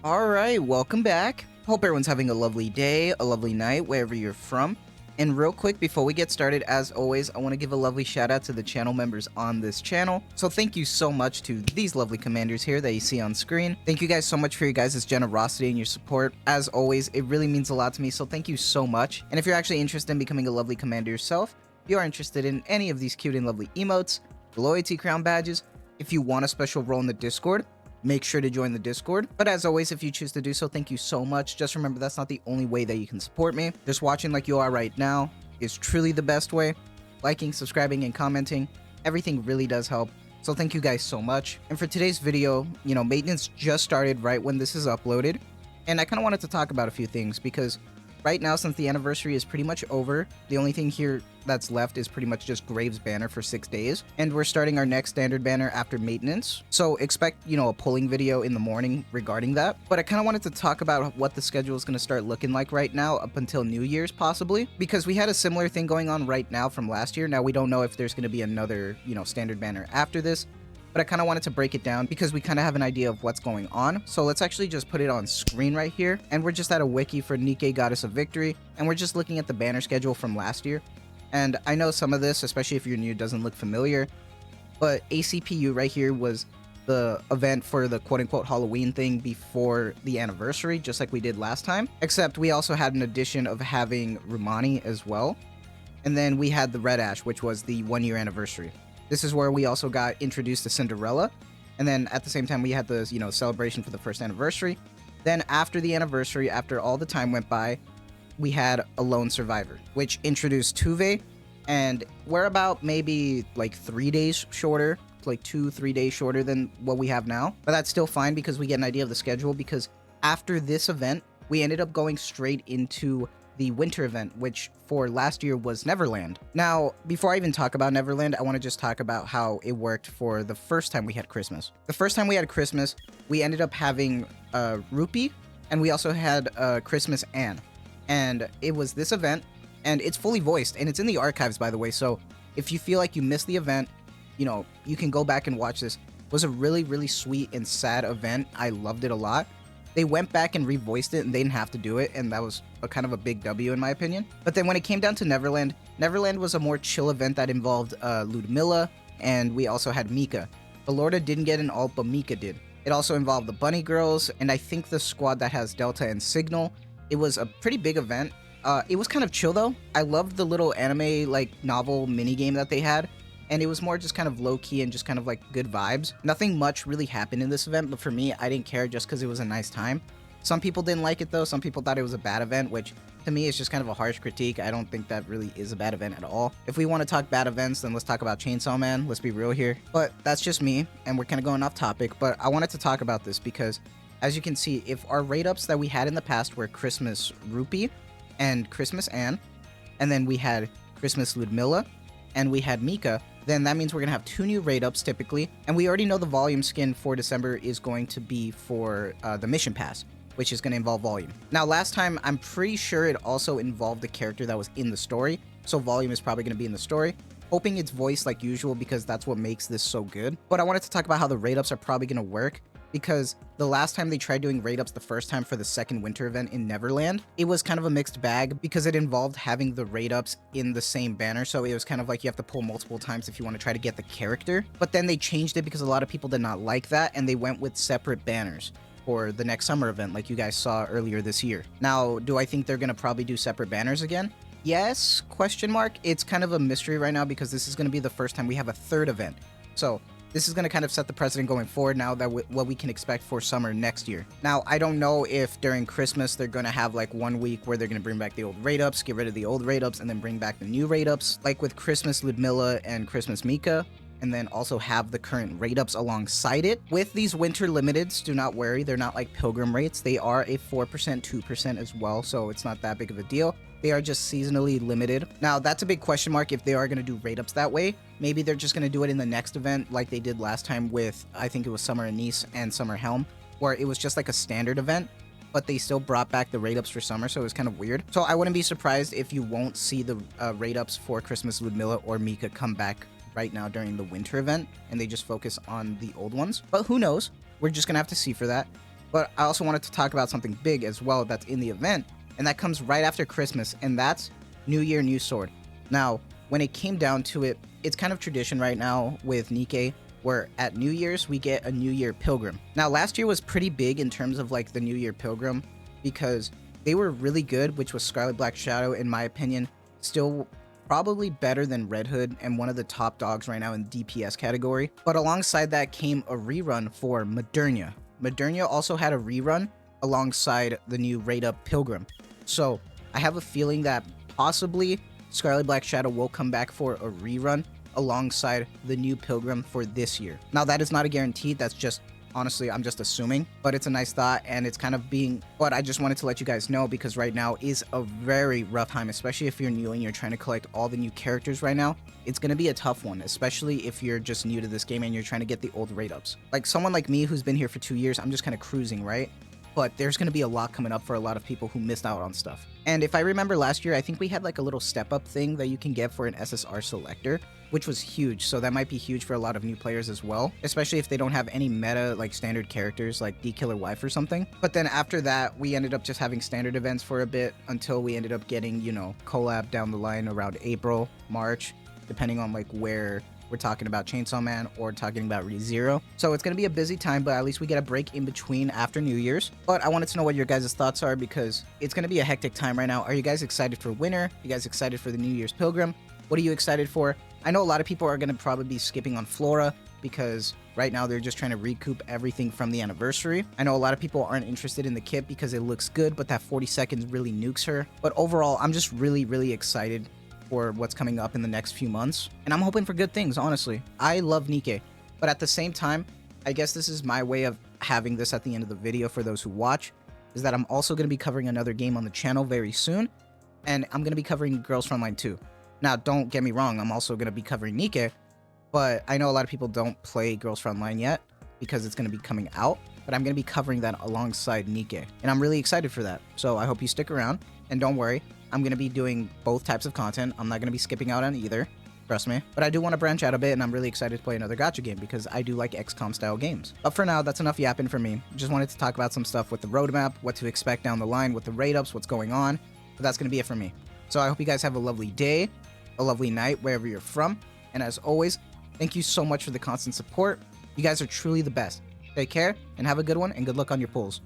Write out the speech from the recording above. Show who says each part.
Speaker 1: Alright, welcome back. Hope everyone's having a lovely day, a lovely night, wherever you're from. And real quick, before we get started, as always, I want to give a lovely shout out to the channel members on this channel. So thank you so much to these lovely commanders here that you see on screen. Thank you guys so much for your guys' generosity and your support. As always, it really means a lot to me, so thank you so much. And if you're actually interested in becoming a lovely commander yourself, if you are interested in any of these cute and lovely emotes, loyalty crown badges, if you want a special role in the Discord, make sure to join the Discord. But as always, if you choose to do so, thank you so much. Just remember, that's not the only way that you can support me. Just watching like you are right now is truly the best way. Liking, subscribing, and commenting, everything really does help. So thank you guys so much. And for today's video, maintenance just started right when this is uploaded. And I kind of wanted to talk about a few things because right now, since the anniversary is pretty much over, the only thing here that's left is pretty much just Graves banner for 6 days. And we're starting our next standard banner after maintenance. So expect, a polling video in the morning regarding that. But I kind of wanted to talk about what the schedule is going to start looking like right now up until New Year's possibly. Because we had a similar thing going on right now from last year. Now we don't know if there's going to be another, standard banner after this. But I kind of wanted to break it down because we kind of have an idea of what's going on. So let's actually just put it on screen right here. And we're just at a wiki for Nikke Goddess of Victory. And we're just looking at the banner schedule from last year. And I know some of this, especially if you're new, doesn't look familiar. But ACPU right here was the event for the quote-unquote Halloween thing before the anniversary, just like we did last time. Except we also had an addition of having Rumani as well. And then we had the Red Ash, which was the 1-year anniversary. This is where we also got introduced to Cinderella. And then at the same time, we had the, celebration for the first anniversary. Then after the anniversary, after all the time went by, we had a Lone Survivor, which introduced Tuve. And we're about maybe like 3 days shorter, like 2-3 days shorter than what we have now. But that's still fine because we get an idea of the schedule, because after this event, we ended up going straight into the winter event, which for last year was Neverland. Now, before I even talk about Neverland, I want to just talk about how it worked for the first time we had Christmas. The first time we had Christmas, we ended up having Rupee, and we also had Christmas Ann. And it was this event, and it's fully voiced, and it's in the archives, by the way. So if you feel like you missed the event, you can go back and watch this. It was a really, really sweet and sad event. I loved it a lot. They went back and revoiced it, and they didn't have to do it, and that was a kind of a big W in my opinion. But then when it came down to Neverland, Neverland was a more chill event that involved Ludmilla, and we also had Mika. Belorda didn't get an alt, but Mika did. It also involved the Bunny Girls, and I think the squad that has Delta and Signal. It was a pretty big event. It was kind of chill though. I loved the little anime novel mini game that they had. And it was more just kind of low-key and just kind of good vibes. Nothing much really happened in this event, but for me, I didn't care just because it was a nice time. Some people didn't like it though. Some people thought it was a bad event, which to me is just kind of a harsh critique. I don't think that really is a bad event at all. If we want to talk bad events, then let's talk about Chainsaw Man. Let's be real here. But that's just me, and we're kind of going off topic. But I wanted to talk about this because, as you can see, if our rate-ups that we had in the past were Christmas Rupee and Christmas Ann, and then we had Christmas Ludmilla, and we had Mika, then that means we're going to have 2 new rate-ups typically. And we already know the volume skin for December is going to be for the mission pass, which is going to involve volume. Now, last time, I'm pretty sure it also involved the character that was in the story. So volume is probably going to be in the story. Hoping it's voiced like usual because that's what makes this so good. But I wanted to talk about how the rate-ups are probably going to work, because the last time they tried doing rate-ups the first time for the second winter event in Neverland, it was kind of a mixed bag because it involved having the rate-ups in the same banner. So it was kind of like you have to pull multiple times if you want to try to get the character. But then they changed it because a lot of people did not like that, and they went with separate banners for the next summer event like you guys saw earlier this year. Now, do I think they're going to probably do separate banners again? Yes, question mark. It's kind of a mystery right now because this is going to be the first time we have a third event. So this is going to kind of set the precedent going forward now that what we can expect for summer next year. Now, I don't know if during Christmas they're going to have 1 week where they're going to bring back the old rate-ups, get rid of the old rate-ups, and then bring back the new rate-ups, like with Christmas Ludmilla and Christmas Mika, and then also have the current rate-ups alongside it. With these winter limiteds, do not worry, they're not like pilgrim rates. They are a 4%, 2% as well, so it's not that big of a deal. They are just seasonally limited. Now, that's a big question mark if they are going to do rate-ups that way. Maybe they're just going to do it in the next event like they did last time with, I think it was Summer Anise and Summer Helm, where it was just like a standard event, but they still brought back the rate-ups for summer, so it was kind of weird. So I wouldn't be surprised if you won't see the rate-ups for Christmas Ludmilla or Mika come back right now during the winter event, and they just focus on the old ones. But who knows? We're just going to have to see for that. But I also wanted to talk about something big as well that's in the event, and that comes right after Christmas, and that's New Year, New Sword. Now, when it came down to it, it's kind of tradition right now with Nikke, where at New Year's we get a New Year Pilgrim. Now, last year was pretty big in terms of like the New Year Pilgrim because they were really good, which was Scarlet Black Shadow, in my opinion, still probably better than Red Hood and one of the top dogs right now in DPS category. But alongside that came a rerun for Modernia. Modernia also had a rerun alongside the new Raid Up Pilgrim. So I have a feeling that possibly Scarlet Black Shadow will come back for a rerun alongside the new Pilgrim for this year. Now, that is not a guarantee. That's just, honestly, I'm just assuming, but it's a nice thought, and it's kind of being, but I just wanted to let you guys know because right now is a very rough time, especially if you're new and you're trying to collect all the new characters right now. It's going to be a tough one, especially if you're just new to this game and you're trying to get the old raid ups. Like someone like me who's been here for 2 years, I'm just kind of cruising, right? But there's going to be a lot coming up for a lot of people who missed out on stuff. And if I remember last year, I think we had like a little step up thing that you can get for an SSR selector, which was huge. So that might be huge for a lot of new players as well, especially if they don't have any meta like standard characters like D-Killer Wife or something. But then after that, we ended up just having standard events for a bit until we ended up getting, you know, collab down the line around April, March, depending on like where we're talking about Chainsaw Man or talking about ReZero. So it's going to be a busy time, but at least we get a break in between after New Year's. But I wanted to know what your guys' thoughts are because it's going to be a hectic time right now. Are you guys excited for Winter? You guys excited for the New Year's Pilgrim? What are you excited for? I know a lot of people are going to probably be skipping on Flora because right now they're just trying to recoup everything from the anniversary. I know a lot of people aren't interested in the kit because it looks good, but that 40 seconds really nukes her. But overall, I'm just really excited for what's coming up in the next few months, and I'm hoping for good things, honestly. I love Nikke, but at the same time, I guess this is my way of having this at the end of the video for those who watch, is that I'm also going to be covering another game on the channel very soon, and I'm going to be covering Girls Frontline 2. Now, don't get me wrong, I'm also going to be covering Nikke, but I know a lot of people don't play Girls Frontline yet because it's going to be coming out, but I'm going to be covering that alongside Nikke, and I'm really excited for that. So I hope you stick around, and don't worry, I'm going to be doing both types of content. I'm not going to be skipping out on either, trust me. But I do want to branch out a bit, and I'm really excited to play another gacha game because I do like XCOM style games. But for now, that's enough yapping for me. Just wanted to talk about some stuff with the roadmap, what to expect down the line with the raid ups, what's going on. But that's going to be it for me. So I hope you guys have a lovely day, a lovely night, wherever you're from. And as always, thank you so much for the constant support. You guys are truly the best. Take care, and have a good one, and good luck on your pulls.